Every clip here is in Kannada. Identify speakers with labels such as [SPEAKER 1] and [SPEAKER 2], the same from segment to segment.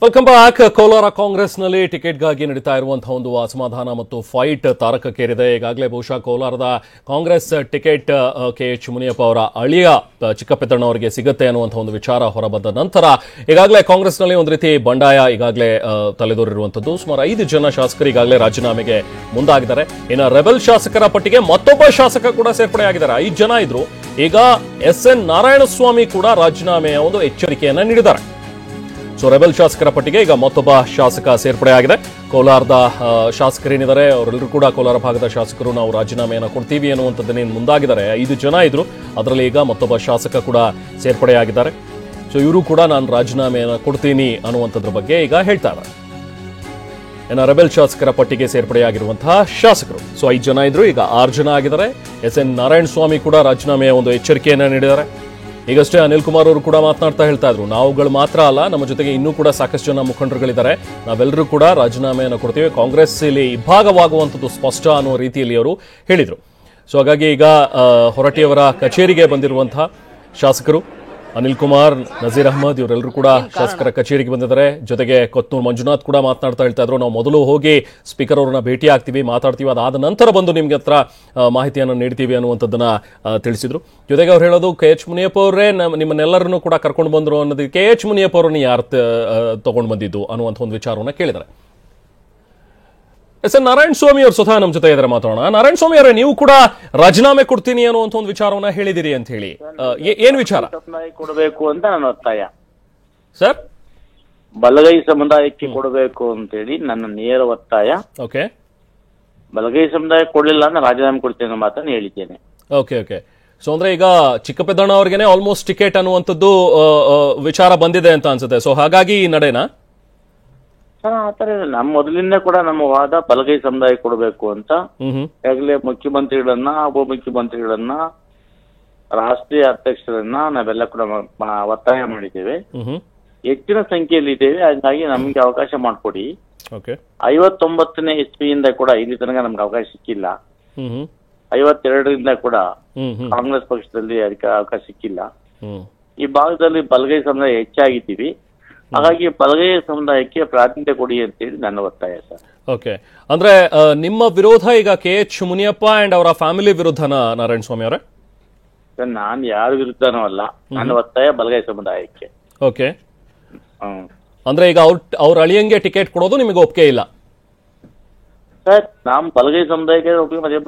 [SPEAKER 1] Welcome back. ಕೋಲಾರ ಕಾಂಗ್ರೆಸ್ನಲ್ಲಿ ಟಿಕೆಟ್ಗಾಗಿ ನಡೀತಾ ಇರುವಂತಹ ಒಂದು ಅಸಮಾಧಾನ ಮತ್ತು ಫೈಟ್ ತಾರಕಕ್ಕೇರಿದೆ. ಈಗಾಗಲೇ ಬಹುಶಃ ಕೋಲಾರದ ಕಾಂಗ್ರೆಸ್ ಟಿಕೆಟ್ KH ಮುನಿಯಪ್ಪ ಅವರ ಅಳಿಯ ಚಿಕ್ಕಪೆದ್ದಣ್ಣ ಅವರಿಗೆ ಸಿಗುತ್ತೆ ಅನ್ನುವಂತಹ ಒಂದು ವಿಚಾರ ಹೊರಬಂದ ನಂತರ ಈಗಾಗಲೇ ಕಾಂಗ್ರೆಸ್ನಲ್ಲಿ ಒಂದು ರೀತಿ ಬಂಡಾಯ ಈಗಾಗಲೇ ತಲೆದೋರಿರುವಂತದ್ದು. ಸುಮಾರು 5 ಜನ ಶಾಸಕರು ಈಗಾಗಲೇ ರಾಜೀನಾಮೆಗೆ ಮುಂದಾಗಿದ್ದಾರೆ. ಇನ್ನು ರೆಬೆಲ್ ಶಾಸಕರ ಪಟ್ಟಿಗೆ ಮತ್ತೊಬ್ಬ ಶಾಸಕ ಕೂಡ ಸೇರ್ಪಡೆಯಾಗಿದ್ದಾರೆ. 5 ಜನ ಇದ್ರು. ಈಗ SN ನಾರಾಯಣಸ್ವಾಮಿ ಕೂಡ ರಾಜೀನಾಮೆಯ ಒಂದು ಎಚ್ಚರಿಕೆಯನ್ನ ನೀಡಿದ್ದಾರೆ. ಸೊ ರೆಬೆಲ್ ಶಾಸಕರ ಪಟ್ಟಿಗೆ ಈಗ ಮತ್ತೊಬ್ಬ ಶಾಸಕ ಸೇರ್ಪಡೆಯಾಗಿದೆ. ಕೋಲಾರದ ಶಾಸಕರೇನಿದ್ದಾರೆ ಅವರೆಲ್ಲರೂ ಕೂಡ ಕೋಲಾರ ಭಾಗದ ಶಾಸಕರು ನಾವು ರಾಜೀನಾಮೆಯನ್ನು ಕೊಡ್ತೀವಿ ಅನ್ನುವಂಥದ್ದನ್ನೇನು ಮುಂದಾಗಿದ್ದಾರೆ. 5 ಜನ ಇದ್ರು, ಅದರಲ್ಲಿ ಈಗ ಮತ್ತೊಬ್ಬ ಶಾಸಕ ಕೂಡ ಸೇರ್ಪಡೆಯಾಗಿದ್ದಾರೆ. ಸೊ ಇವರು ಕೂಡ ನಾನು ರಾಜೀನಾಮೆಯನ್ನು ಕೊಡ್ತೀನಿ ಅನ್ನುವಂಥದ್ರ ಬಗ್ಗೆ ಈಗ ಹೇಳ್ತಾ ಇದ್ದಾರೆ. ಇನ್ನು ರೆಬೆಲ್ ಶಾಸಕರ ಪಟ್ಟಿಗೆ ಸೇರ್ಪಡೆಯಾಗಿರುವಂತಹ ಶಾಸಕರು ಸೊ 5 ಜನ ಇದ್ರು, ಈಗ 6 ಜನ ಆಗಿದ್ದಾರೆ. SN ನಾರಾಯಣಸ್ವಾಮಿ ಕೂಡ ರಾಜೀನಾಮೆಯ ಒಂದು ಎಚ್ಚರಿಕೆಯನ್ನು ನೀಡಿದ್ದಾರೆ. ಈಗಷ್ಟೇ ಅನಿಲ್ ಕುಮಾರ್ ಅವರು ಕೂಡ ಮಾತನಾಡ್ತಾ ಹೇಳ್ತಾ ಇದ್ರು, ನಾವುಗಳು ಮಾತ್ರ ಅಲ್ಲ, ನಮ್ಮ ಜೊತೆಗೆ ಇನ್ನೂ ಕೂಡ ಸಾಕಷ್ಟು ಜನ ಮುಖಂಡರುಗಳಿದ್ದಾರೆ, ನಾವೆಲ್ಲರೂ ಕೂಡ ರಾಜೀನಾಮೆಯನ್ನು ಕೊಡ್ತೀವಿ, ಕಾಂಗ್ರೆಸ್ ಇಲ್ಲಿ ಇಬ್ಬಾಗವಾಗುವಂಥದ್ದು ಸ್ಪಷ್ಟ ಅನ್ನುವ ರೀತಿಯಲ್ಲಿ ಅವರು ಹೇಳಿದರು. ಸೊ ಹಾಗಾಗಿ ಈಗ ಹೊರಟ್ಟಿಯವರ ಕಚೇರಿಗೆ ಬಂದಿರುವಂತಹ ಶಾಸಕರು ಅನಿಲ್ ಕುಮಾರ್, ನಜೀರ್ ಅಹಮದ್ ಇವರೆಲ್ಲರೂ ಕೂಡ ಶಾಸಕರ ಕಚೇರಿಗೆ ಬಂದಿದ್ದಾರೆ. ಜೊತೆಗೆ ಕೊತ್ನೂರು ಮಂಜುನಾಥ್ ಕೂಡ ಮಾತನಾಡ್ತಾ ಹೇಳ್ತಾ ಇದ್ರು, ನಾವು ಮೊದಲು ಹೋಗಿ ಸ್ಪೀಕರ್ ಅವರನ್ನ ಭೇಟಿ ಆಗ್ತೀವಿ, ಮಾತಾಡ್ತೀವಿ, ಅದಾದ ನಂತರ ಬಂದು ನಿಮ್ಗೆ ಹತ್ರ ಮಾಹಿತಿಯನ್ನು ನೀಡ್ತೀವಿ ಅನ್ನುವಂಥದ್ದನ್ನ ತಿಳಿಸಿದ್ರು. ಜೊತೆಗೆ ಅವ್ರು ಹೇಳೋದು KH ಮುನಿಯಪ್ಪ ಅವರೇ ನಿಮ್ಮನ್ನೆಲ್ಲರನ್ನು ಕೂಡ ಕರ್ಕೊಂಡು ಬಂದ್ರು ಅನ್ನೋದಕ್ಕೆ KH ಮುನಿಯಪ್ಪ ಅವರನ್ನು ಯಾರು ತಗೊಂಡು ಬಂದಿದ್ದು ಅನ್ನುವಂಥ ಒಂದು ವಿಚಾರವನ್ನ ಕೇಳಿದ್ದಾರೆ. SN ನಾರಾಯಣಸ್ವಾಮಿ ಅವರು ಸ್ವತಃ ನಮ್ಮ ಜೊತೆ ಇದ್ದಾರೆ, ಮಾತಾಡೋಣ. ನಾರಾಯಣಸ್ವಾಮಿ ಅವರೇ, ನೀವು ಕೂಡ ರಾಜೀನಾಮೆ ಕೊಡ್ತೀನಿ ಅನ್ನುವಂಥ ಒಂದು ವಿಚಾರವನ್ನ ಹೇಳಿದಿರಿ ಅಂತ ಹೇಳಿ, ಏನ್ ವಿಚಾರ?
[SPEAKER 2] ಕೊಡಬೇಕು ಅಂತ ನನ್ನ ಒತ್ತಾಯ
[SPEAKER 1] ಸರ್.
[SPEAKER 2] ಬಲಗೈ ಸಮುದಾಯಕ್ಕೆ ಕೊಡಬೇಕು ಅಂತೇಳಿ ನನ್ನ ನೇರ ಒತ್ತಾಯ.
[SPEAKER 1] ಓಕೆ.
[SPEAKER 2] ಬಲಗೈ ಸಮುದಾಯ ಕೊಡಲಿಲ್ಲ ಅಂದ್ರೆ ರಾಜೀನಾಮೆ ಕೊಡ್ತೇನೆ ಅನ್ನೋ ಮಾತನ್ನು ಹೇಳಿದ್ದೇನೆ.
[SPEAKER 1] Okay okay. ಸೊ ಅಂದ್ರೆ ಈಗ ಚಿಕ್ಕಪೆದ್ದಣ್ಣ ಅವ್ರಿಗೆನೆ ಆಲ್ಮೋಸ್ಟ್ ಟಿಕೆಟ್ ಅನ್ನುವಂಥದ್ದು ವಿಚಾರ ಬಂದಿದೆ ಅಂತ ಅನ್ಸುತ್ತೆ. ಸೊ ಹಾಗಾಗಿ ಈ ನಡೆನಾ?
[SPEAKER 2] ಸರ್ ಆತರ ನಮ್ಮ ಮೊದಲಿಂದ ಕೂಡ ನಮ್ಮ ವಾದ ಬಲಗೈ ಸಮುದಾಯ ಕೊಡಬೇಕು ಅಂತ. ಈಗಾಗಲೇ ಮುಖ್ಯಮಂತ್ರಿಗಳನ್ನ, ಉಪಮುಖ್ಯಮಂತ್ರಿಗಳನ್ನ, ರಾಷ್ಟ್ರೀಯ ಅಧ್ಯಕ್ಷರನ್ನ ನಾವೆಲ್ಲ ಕೂಡ ಒತ್ತಾಯ ಮಾಡಿದ್ದೇವೆ. ಹೆಚ್ಚಿನ ಸಂಖ್ಯೆಯಲ್ಲಿ ಇದ್ದೇವೆ, ಹಾಗಾಗಿ ನಮ್ಗೆ ಅವಕಾಶ ಮಾಡಿಕೊಡಿ. 59ನೇ ಇಸ್ವಿಯಿಂದ ಕೂಡ ಇಲ್ಲಿ ತನಕ ನಮ್ಗೆ ಅವಕಾಶ ಸಿಕ್ಕಿಲ್ಲ. 52ರಿಂದ ಕೂಡ ಕಾಂಗ್ರೆಸ್ ಪಕ್ಷದಲ್ಲಿ ಅದಕ್ಕೆ ಅವಕಾಶ ಸಿಕ್ಕಿಲ್ಲ. ಈ ಭಾಗದಲ್ಲಿ ಬಲಗೈ ಸಮುದಾಯ ಹೆಚ್ಚಾಗಿದ್ದೀವಿ, ಹಾಗಾಗಿ ಬಲಗೈ ಸಮುದಾಯಕ್ಕೆ ಪ್ರಾತಿನಿಧ್ಯ ಕೊಡಿ ಅಂತೇಳಿ ನನ್ನ ಒತ್ತಾಯ ಸರ್.
[SPEAKER 1] ಓಕೆ. ಅಂದ್ರೆ ನಿಮ್ಮ ವಿರೋಧ ಈಗ KH ಮುನಿಯಪ್ಪ ಅಂಡ್ ಅವರ ಫ್ಯಾಮಿಲಿ ವಿರುದ್ಧನಾ ನಾರಾಯಣಸ್ವಾಮಿ ಅವರೇ?
[SPEAKER 2] ಸರ್ ನಾನು ಯಾರ ವಿರುದ್ಧನೂ ಅಲ್ಲ, ನನ್ನ ಒತ್ತಾಯ ಬಲಗೈ ಸಮುದಾಯಕ್ಕೆ.
[SPEAKER 1] ಓಕೆ. ಅಂದ್ರೆ ಈಗ ಅವ್ರ ಅಳಿಯಂಗೆ ಟಿಕೆಟ್ ಕೊಡೋದು ನಿಮಗೆ ಒಪ್ಪಿಗೆ ಇಲ್ಲ?
[SPEAKER 2] ಸರ್ ನಾವು ಬಲಗೈ ಸಮುದಾಯಕ್ಕೆ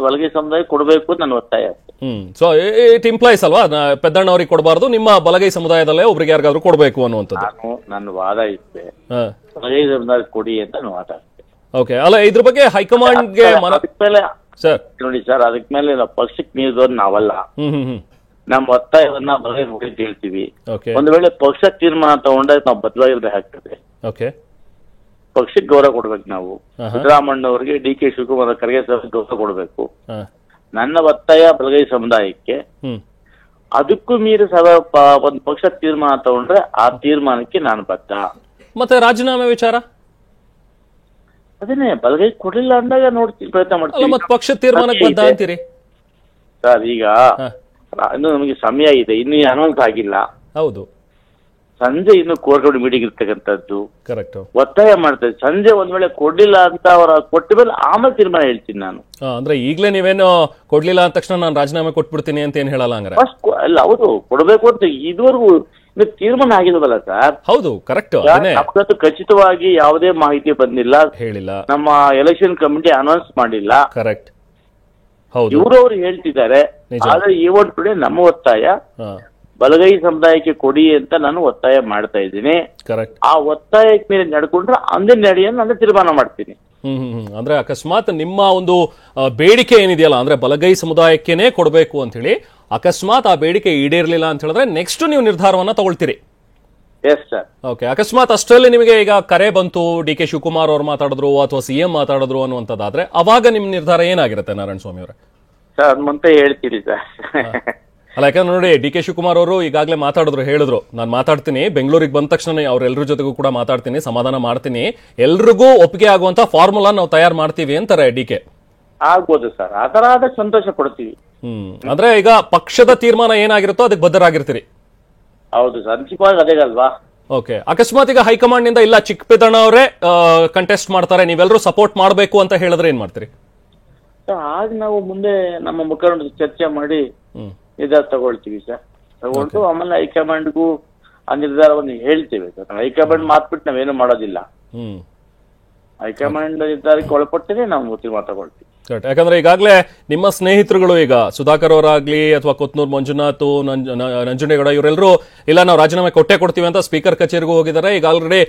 [SPEAKER 2] ಬಲಗೈ ಸಮುದಾಯ ಕೊಡಬೇಕು ನನ್ನ ಒತ್ತಾಯ.
[SPEAKER 1] ಸೊ ಇಟ್ ಇಂಪ್ಲೈಸ್ ಅಲ್ವಾ, ಪೆದ್ದಣ್ಣ ಅವ್ರಿಗೆ ಕೊಡಬಾರ್ದು, ನಿಮ್ಮ ಬಲಗೈ ಸಮುದಾಯದಲ್ಲೇ ಒಬ್ರಿಗೆ ಯಾರಿಗಾದ್ರೂ ಕೊಡಬೇಕು ಅನ್ನುವಂಥದ್ದು
[SPEAKER 2] ನನ್ನ ವಾದ ಇತ್ತೆ. ಬಲಗೈ ಸಮುದಾಯ ಕೊಡಿ ಅಂತ ನಾನು ವಾದ.
[SPEAKER 1] ಓಕೆ. ಅಲ್ಲ, ಇದ್ರ ಬಗ್ಗೆ ಹೈಕಮಾಂಡ್ಗೆ
[SPEAKER 2] ಸರ್ ನೋಡಿ ಸರ್, ಅದಕ್ಕೆ ಮೇಲೆ ನಾವು ಪಕ್ಷಕ್ಕೆ ಮೀರಿದವ್ರು ನಾವಲ್ಲ. ನಮ್ಮ ಒತ್ತಾಯವನ್ನ ಬಲಗೈ ಮುಗಿದು ಹೇಳ್ತೀವಿ. ಒಂದು ವೇಳೆ ಪಕ್ಷ ತೀರ್ಮಾನ ತಗೊಂಡಾಗ ನಾವು ಬದಲಾಗಿರ್ಬೇಕಾಗ್ತದೆ.
[SPEAKER 1] ಓಕೆ.
[SPEAKER 2] ಪಕ್ಷಕ್ಕೆ ಗೌರವ ಕೊಡ್ಬೇಕು. ನಾವು ಸಿದ್ದರಾಮಣ್ಣ ಅವರಿಗೆ, DK ಶಿವಕುಮಾರ್ ಖರ್ಗೆ ಗೌರವ ಕೊಡ್ಬೇಕು. ನನ್ನ ಒತ್ತಾಯ ಬಲಗೈ ಸಮುದಾಯಕ್ಕೆ. ಅದಕ್ಕೂ ಮೀರಿ ಒಂದು ಪಕ್ಷ ತೀರ್ಮಾನ ತಗೊಂಡ್ರೆ ಆ ತೀರ್ಮಾನಕ್ಕೆ ನಾನು ಬದ್ಧ.
[SPEAKER 1] ಮತ್ತೆ ರಾಜೀನಾಮೆ ವಿಚಾರ
[SPEAKER 2] ಅದನ್ನೇ ಬಲಗೈ ಕೊಡ್ಲಿಲ್ಲ ಅಂದಾಗ ನೋಡ್ತೀವಿ, ಪ್ರಯತ್ನ ಮಾಡ್ತೀವಿ.
[SPEAKER 1] ಪಕ್ಷ ತೀರ್ಮಾನಕ್ಕೆ ಬದ್ಧ ಅಂತೀರಿ
[SPEAKER 2] ಸರ್? ಈಗ ಇನ್ನು ನಮಗೆ ಸಮಯ ಇದೆ, ಇನ್ನು ಅನೌನ್ಸ್ ಆಗಿಲ್ಲ.
[SPEAKER 1] ಹೌದು.
[SPEAKER 2] ಸಂಜೆ ಇನ್ನು ಕೋರ್ ಕಮಿಟಿ ಮೀಟಿಂಗ್ ಇರ್ತಕ್ಕಂಥದ್ದು.
[SPEAKER 1] ಕರೆಕ್ಟ್.
[SPEAKER 2] ಒತ್ತಾಯ ಮಾಡ್ತೇವೆ. ಸಂಜೆ ಒಂದ್ ವೇಳೆ ಕೊಡ್ಲಿಲ್ಲ ಅಂತ ಅವರ ಕೊಟ್ಟ ಮೇಲೆ ಆಮೇಲೆ ತೀರ್ಮಾನ ಹೇಳ್ತೀನಿ ನಾನು.
[SPEAKER 1] ಅಂದ್ರೆ ಈಗಲೇ ನೀವೇನು ಕೊಡ್ಲಿಲ್ಲ ಅಂದ ತಕ್ಷಣ ನಾನು ರಾಜೀನಾಮೆ ಕೊಟ್ಬಿಡ್ತೀನಿ ಅಂತ ಏನ್ ಹೇಳಲ್ಲ ಹಂಗಾರೆ?
[SPEAKER 2] ಅಲ್ಲ, ಹೌದು, ಕೊಡಬೇಕು ಅಂತ ಇದುವರೆಗೂ ಇನ್ನು ತೀರ್ಮಾನ ಆಗಿಲ್ವಲ್ಲ ಸರ್?
[SPEAKER 1] ಹೌದು, ಕರೆಕ್ಟ್.
[SPEAKER 2] ಖಚಿತವಾಗಿ ಯಾವುದೇ ಮಾಹಿತಿ ಬಂದಿಲ್ಲ, ಹೇಳಿಲ್ಲ. ನಮ್ಮ ಎಲೆಕ್ಷನ್ ಕಮಿಟಿ ಅನೌನ್ಸ್ ಮಾಡಿಲ್ಲ. ಕರೆಕ್ಟ್. ಹೌದು, ಇವರು ಹೇಳ್ತಿದ್ದಾರೆ. ಆದ್ರೆ ಈ ಒಂದು ಕಡೆ ನಮ್ಮ ಒತ್ತಾಯ ಬಲಗೈ ಸಮುದಾಯಕ್ಕೆ ಕೊಡಿ ಅಂತ ನಾನು ಒತ್ತಾಯ ಮಾಡ್ತಾ ಇದ್ದೀನಿ. ಕರೆಕ್ಟ್. ಆ ಒತ್ತಾಯಕ್ಕೆ ಮೇಲೆ ನಡ್ಕೊಂಡ್ರೆ ಅಂದೇ ನಡೆಯನ್ನು ನಾನು ತೀರ್ಮಾನ ಮಾಡ್ತೀನಿ.
[SPEAKER 1] ಅಂದ್ರೆ ಅಕಸ್ಮಾತ್ ನಿಮ್ಮ ಒಂದು ಬೇಡಿಕೆ ಏನಿದೆಯಲ್ಲ, ಅಂದ್ರೆ ಬಲಗೈ ಸಮುದಾಯಕ್ಕೇನೆ ಕೊಡಬೇಕು ಅಂತ ಹೇಳಿ, ಅಕಸ್ಮಾತ್ ಆ ಬೇಡಿಕೆ ಈಡೇರ್ಲಿಲ್ಲ ಅಂತ ಹೇಳಿದ್ರೆ ನೆಕ್ಸ್ಟ್ ನೀವು ನಿರ್ಧಾರವನ್ನ ತಗೊಳ್ತೀರಿ?
[SPEAKER 2] Yes sir.
[SPEAKER 1] ಓಕೆ. ಅಕಸ್ಮಾತ್ ಅಷ್ಟರಲ್ಲಿ ನಿಮಗೆ ಈಗ ಕರೆ ಬಂತು, DK ಶಿವಕುಮಾರ್ ಅವರು ಮಾತಾಡಿದ್ರು ಅಥವಾ CM ಮಾತಾಡಿದ್ರು ಅನ್ನುವಂಥದ್ದಾದ್ರೆ ಅವಾಗ ನಿಮ್ ನಿರ್ಧಾರ ಏನಾಗಿರುತ್ತೆ ನಾರಾಯಣಸ್ವಾಮಿ ಅವರೇ?
[SPEAKER 2] ಸರ್ ಮುಂದೆ ಹೇಳ್ತೀರಿ ಸರ್.
[SPEAKER 1] ಅಲ್ಲ, ಯಾಕಂದ್ರೆ ನೋಡಿ, DK ಶಿವಕುಮಾರ್ ಅವರು ಈಗಾಗಲೇ ಹೇಳಿದ್ರು, ನಾನು ಮಾತಾಡ್ತೀನಿ, ಬೆಂಗಳೂರಿಗೆ ಬಂದ ತಕ್ಷಣ ಅವ್ರೆಲ್ಲರ ಜೊತೆಗೂ ಕೂಡ ಮಾತಾಡ್ತೀನಿ, ಸಮಾಧಾನ ಮಾಡ್ತೀನಿ, ಎಲ್ರಿಗೂ ಒಪ್ಪಿಗೆ ಆಗುವಂತ ಫಾರ್ಮುಲಾ ನಾವು ತಯಾರು ಮಾಡ್ತೀವಿ ಅಂತಾರೆ DK.
[SPEAKER 2] ಆಗ್ಬೋದು ಸರ್, ಅದರ ಸಂತೋಷ ಪಡ್ತೀವಿ.
[SPEAKER 1] ಅಂದ್ರೆ ಈಗ ಪಕ್ಷದ ತೀರ್ಮಾನ ಏನಾಗಿರುತ್ತೋ ಅದಕ್ಕೆ ಬದ್ಧರಾಗಿರ್ತೀರಿ?
[SPEAKER 2] ಹೌದು ಸರ್, ಅಂತಿಮವಾಗಿ ಅದೇ ಅಲ್ವಾ?
[SPEAKER 1] ಓಕೆ, ಅಕಸ್ಮಾತ್ ಈಗ ಹೈಕಮಾಂಡ್ ನಿಂದ ಇಲ್ಲ ಚಿಕ್ಕಪೇದಣ್ಣ ಅವರೇ ಕಂಟೆಸ್ಟ್ ಮಾಡ್ತಾರೆ, ನೀವೆಲ್ಲರೂ ಸಪೋರ್ಟ್ ಮಾಡಬೇಕು ಅಂತ ಹೇಳಿದ್ರೆ ಏನ್ ಮಾಡ್ತೀರಿ?
[SPEAKER 2] ಆಗ ನಾವು ಮುಂದೆ ನಮ್ಮ ಮುಖಂಡರು ಚರ್ಚೆ ಮಾಡಿ ನಿರ್ಧಾರ ತಗೊಳ್ತೀವಿ ಸರ್. ತಗೊಂಡು ಆಮೇಲೆ ಹೈಕಮಾಂಡ್ಗೂ ಆ ನಿರ್ಧಾರವನ್ನು ಹೇಳ್ತೇವೆ ಸರ್. ಹೈಕಮಾಂಡ್ ಮಾತ್ಬಿಟ್ಟು ನಾವೇನು ಮಾಡೋದಿಲ್ಲ. ಹೈಕಮಾಂಡ್ ನಿರ್ಧಾರಕ್ಕೆ ಒಳಪಟ್ಟರೆ ನಾವು ತೀರ್ಮಾನ ತಗೊಳ್ತೀವಿ.
[SPEAKER 1] ಯಾಕಂದ್ರೆ ಈಗಾಗಲೇ ನಿಮ್ಮ ಸ್ನೇಹಿತರುಗಳು ಈಗ ಸುಧಾಕರ್ ಅವರಾಗ್ಲಿ ಅಥವಾ ಕೊತ್ನೂರ್ ಮಂಜುನಾಥ್, ನಂಜುಂಡೇಗೌಡ ಇವರೆಲ್ಲರೂ ಇಲ್ಲ ನಾವು ರಾಜೀನಾಮೆ ಕೊಡ್ತೀವಿ ಅಂತ ಸ್ಪೀಕರ್ ಕಚೇರಿಗೂ ಹೋಗಿದ್ದಾರೆ. ಈಗ ಆಲ್ರೆಡಿ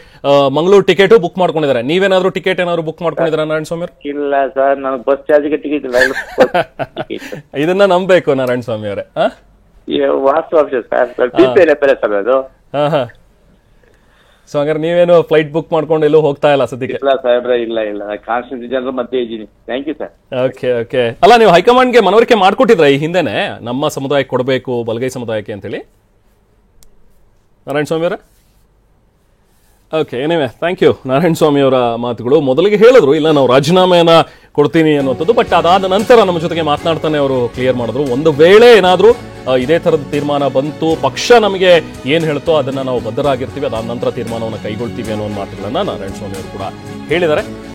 [SPEAKER 1] ಮಂಗಳೂರು ಟಿಕೆಟ್ ಬುಕ್ ಮಾಡ್ಕೊಂಡಿದ್ದಾರೆ. ನೀವೇನಾದ್ರೂ ಟಿಕೆಟ್ ಏನಾದ್ರು ಬುಕ್ ಮಾಡ್ಕೊಂಡಿದ್ದೀರಾ ನಾರಾಯಣ ಸ್ವಾಮಿ ಅವರು?
[SPEAKER 2] ಇಲ್ಲ ಸರ್, ನನಗೆ ಬಸ್ ಚಾರ್ಜ್ಗೆ ಟಿಕೆಟ್ ಇಲ್ಲ.
[SPEAKER 1] ಇದನ್ನ ನಂಬಬೇಕು ನಾರಾಯಣ ಸ್ವಾಮಿ ಅವರೇ.
[SPEAKER 2] ವಾಸ್ತವಾಂಶ ಸರ್ ಅದು.
[SPEAKER 1] ಸೊ ಹಂಗಾರೆ ನೀವೇನು ಫ್ಲೈಟ್ ಬುಕ್ ಮಾಡ್ಕೊಂಡು ಎಲ್ಲೂ ಹೋಗ್ತಾ ಇಲ್ಲ ಸದ್ಯಕ್ಕೆ?
[SPEAKER 2] ಇಲ್ಲ ಸಾಹೇಬ್ರೆ, ಇಲ್ಲ ಕಾನ್ಸ್ಟಿಟ್ಯೂನ್ಸಿ ಜನರ ಮಧ್ಯೆ ಇದ್ದೀನಿ. Thank you sir.
[SPEAKER 1] ಓಕೆ. ಅಲ್ಲ, ನೀವು ಹೈಕಮಾಂಡ್ಗೆ ಮನವರಿಕೆ ಮಾಡ್ಕೊಟ್ಟಿದ್ರ ಈ ಹಿಂದೆನೆ ನಮ್ಮ ಸಮುದಾಯಕ್ಕೆ ಕೊಡಬೇಕು ಬಲಗೈ ಸಮುದಾಯಕ್ಕೆ ಅಂತೇಳಿ ನಾರಾಯಣ ಸ್ವಾಮಿ ಅವರ? ಓಕೆ, ಏನಿವೆ, ಥ್ಯಾಂಕ್ ಯು. ನಾರಾಯಣ ಸ್ವಾಮಿ ಅವರ ಮಾತುಗಳು. ಮೊದಲಿಗೆ ಹೇಳಿದ್ರು ಇಲ್ಲ ನಾವು ರಾಜೀನಾಮೆಯನ್ನ ಕೊಡ್ತೀನಿ ಅನ್ನುವಂಥದ್ದು, ಬಟ್ ಅದಾದ ನಂತರ ನಮ್ಮ ಜೊತೆಗೆ ಮಾತನಾಡ್ತಾನೆ ಅವರು ಕ್ಲಿಯರ್ ಮಾಡಿದ್ರು. ಒಂದು ವೇಳೆ ಏನಾದರೂ ಇದೇ ಥರದ ತೀರ್ಮಾನ ಬಂತು, ಪಕ್ಷ ನಮಗೆ ಏನು ಹೇಳ್ತೋ ಅದನ್ನ ನಾವು ಬದ್ಧರಾಗಿರ್ತೀವಿ, ಅದಾದ ನಂತರ ತೀರ್ಮಾನವನ್ನು ಕೈಗೊಳ್ತೀವಿ ಅನ್ನೋ ಮಾತುಗಳನ್ನ ನಾರಾಯಣ ಸ್ವಾಮಿ ಅವರು ಕೂಡ ಹೇಳಿದ್ದಾರೆ.